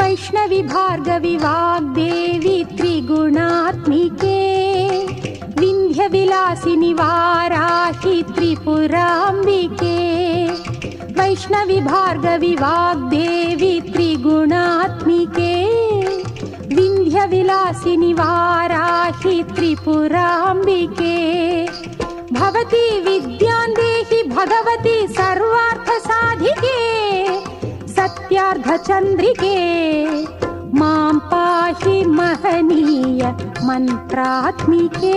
వైష్ణవి భార్గవి వాగ్దేవి త్రిగుణాత్మికే వింధ్య విలాసిని వారాహి త్రిపురాంబికే వైష్ణవి భార్గవి వాగ్దేవి త్రిగుణాత్మికే వింధ్య విలాసిని వారాహి త్రిపురాంబికే భవతి విద్యాం దేహి భగవతి సర్వార్థ సాధికే సత్యార్థ చంద్రికే మాం పాహి మహనీయ మంత్రాత్మికే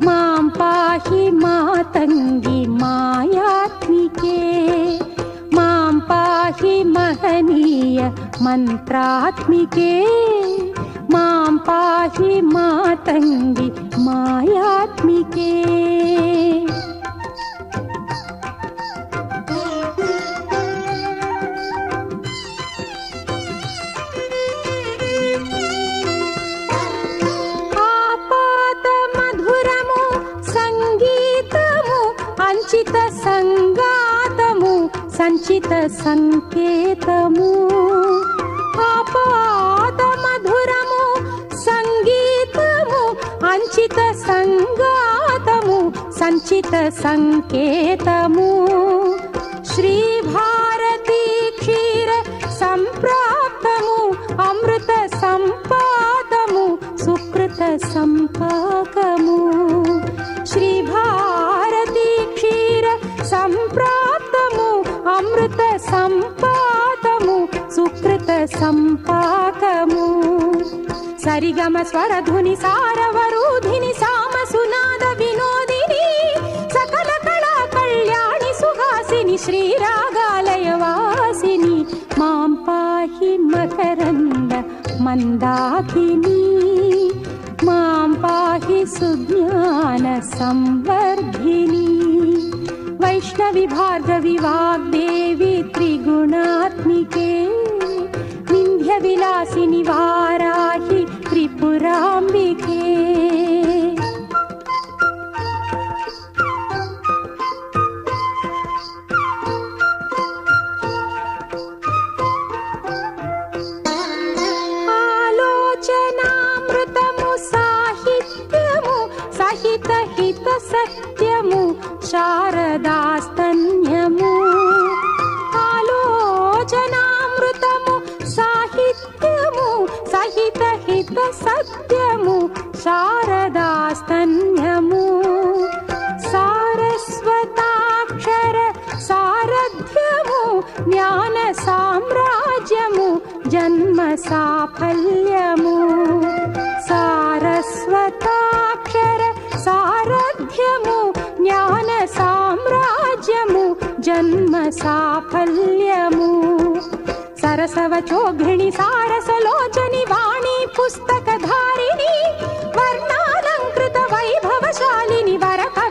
మాం పాహి మాతంగి మాయాత్మికే మాం పాహి మహనీయ మంత్రాత్మికే మాం పాహి మాతంగి మాయాత్మికే. సంచిత సంగాతము సంచిత సంకేతము ఆపాద మధురము సంగీతము అంచిత సంగాతము సంచిత సంకేతము శ్రీ భారతీ క్షీర సంప్రాప్తము అమృత సంపాదము సుకృత సంపాకము శ్రీ భారతీ క్షీర సంప్రాప్తము అమృత సంపాదము సుకృత సంపాకము సరిగమ స్వరధుని సారవరూధిని సామ సునాద వినోదిని సకల కళా కళ్యాణి సుహాసిని శ్రీరాగాలయ వాసిని మాం పాహి మకరంద మందాకిని మాం పాహి సుజ్ఞాన సంవర్ధిని వైష్ణవి భార్గవి వాగ్దేవి త్రిగుణాత్మికే వింధ్య విలాసిని వారాహి త్రిపురాంబికే. ఆలోచనామృతము సాహిత్యము సహిత హిత సత్యము శారదాస్తన్యము ఆలోచనామృతము సాహిత్యము సహిత హిత సత్యము శారదాస్తన్యము సారస్వతాక్షర సారథ్యము జ్ఞాన సామ్రాజ్యము జన్మ సాఫల్యము సారస్వతాక్షర సారథ్యము జ్ఞాన సామ్రాజ్యము జన్మ సాఫల్యము సరసవచోఘిణి సారసలోచని